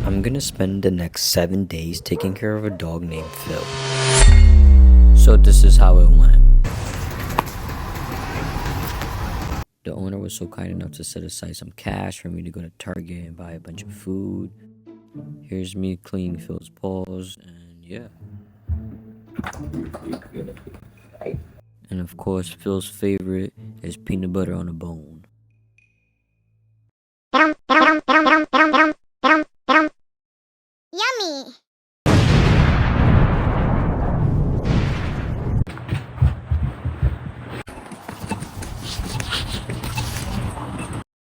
I'm gonna spend the next 7 days taking care of a dog named Phil. So this is how it went. The owner was so kind enough to set aside some cash for me to go to Target and buy a bunch of food. Here's me cleaning Phil's paws, and yeah. And of course, Phil's favorite is peanut butter on a bone. Yummy!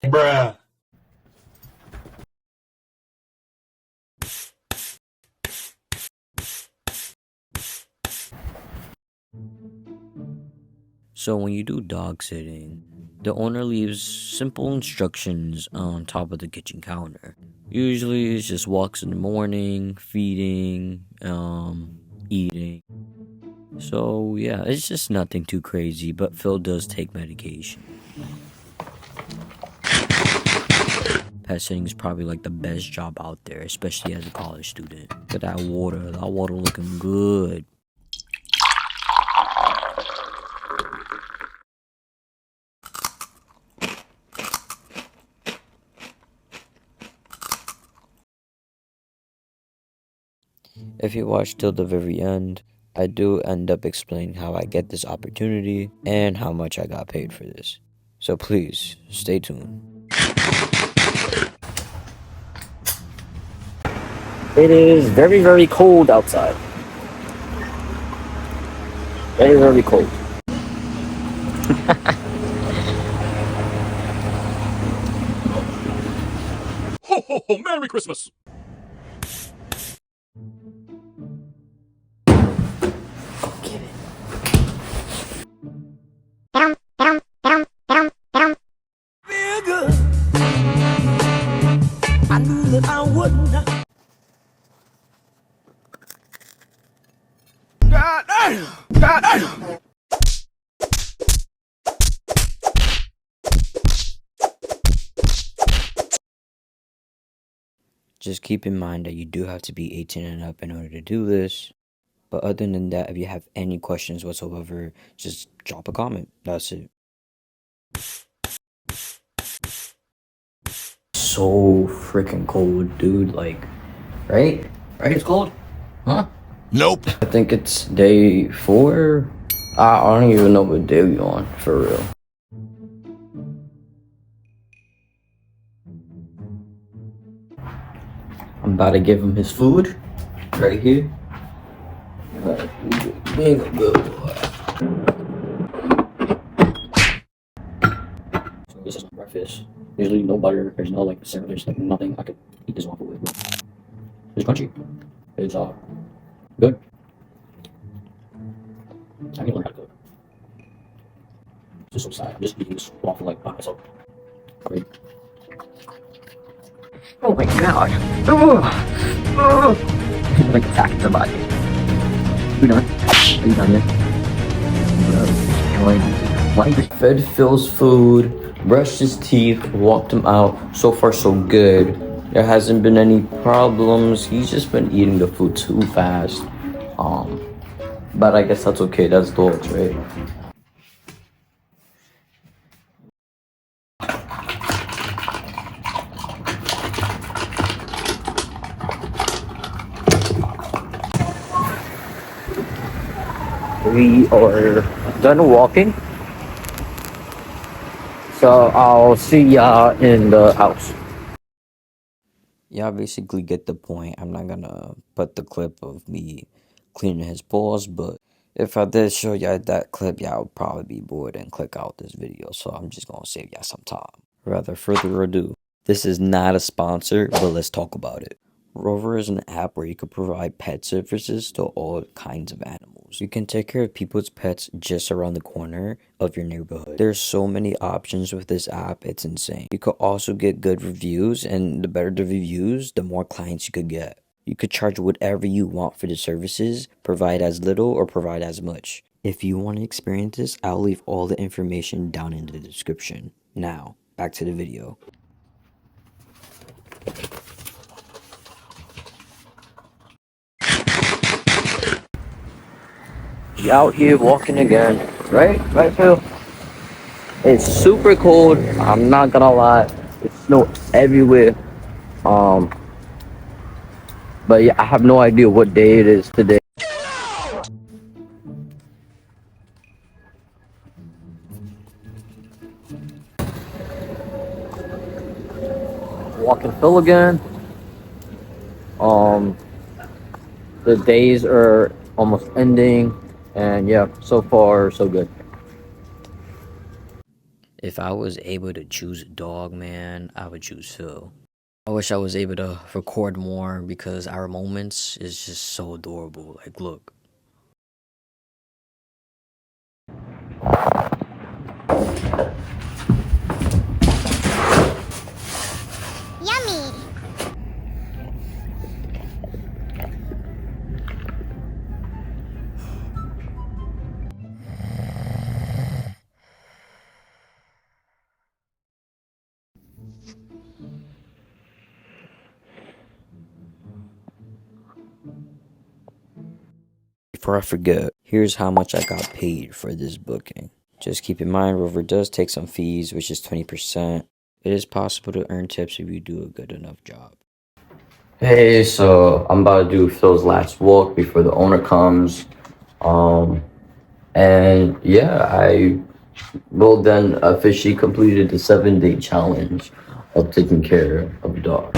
Bruh. So when you do dog sitting, the owner leaves simple instructions on top of the kitchen counter. Usually it's just walks in the morning, feeding, eating. So yeah, it's just nothing too crazy, but Phil does take medication. Pet sitting is probably like the best job out there, especially as a college student. Look at that water looking good. If you watch till the very end, I do end up explaining how I get this opportunity and how much I got paid for this. So please, stay tuned. It is very, very cold outside. Very, very cold. Ho ho ho! Merry Christmas! Feel good. I knew that I wouldn't. God damn! God damn! Just keep in mind that you do have to be 18 and up in order to do this. But other than that, if you have any questions whatsoever, just drop a comment. That's it. So freaking cold, dude. Like, right? Right? It's cold? Huh? Nope. I think it's day 4. I don't even know what day we're on, for real. I'm about to give him his food. Right here. Being a good boy. So this is my breakfast. Usually no butter, there's no like syrup, there's like nothing I could eat this waffle with. It's crunchy. It's good. I need to learn how to cook. It's just so sad. I'm just eating this waffle like by myself. Great. Oh my god. It's like attacking somebody. You done? Are you done yet? Fed Phil's food, brushed his teeth, walked him out. So far so good. There hasn't been any problems. He's just been eating the food too fast. But I guess that's okay. That's dogs, right? We are done walking. So I'll see y'all in the house. Y'all basically get the point. I'm not gonna put the clip of me cleaning his paws, but if I did show y'all that clip, y'all would probably be bored and click out this video. So I'm just gonna save y'all some time. Without further ado, this is not a sponsor, but let's talk about it. Rover is an app where you can provide pet services to all kinds of animals. You can take care of people's pets just around the corner of your neighborhood. There's so many options with this app, it's insane. You could also get good reviews, and the better the reviews, the more clients you could get. You could charge whatever you want for the services, provide as little or provide as much. If you want to experience this, I'll leave all the information down in the description. Now, back to the video. We out here walking again, right? Right, Phil? It's super cold. I'm not gonna lie. It's snow everywhere. Um, but yeah, I have no idea what day it is today. Walking Phil again. Um, the days are almost ending, and yeah, so far so good. If I was able to choose a dog, man, I would choose Phil. I wish I was able to record more because our moments is just so adorable. Like, look. Yummy. Before I forget, here's how much I got paid for this booking. Just keep in mind, Rover does take some fees, which is 20%. It is possible to earn tips if you do a good enough job. Hey, so I'm about to do Phil's last walk before the owner comes. And yeah, I will then officially completed the 7-day challenge of taking care of a dog.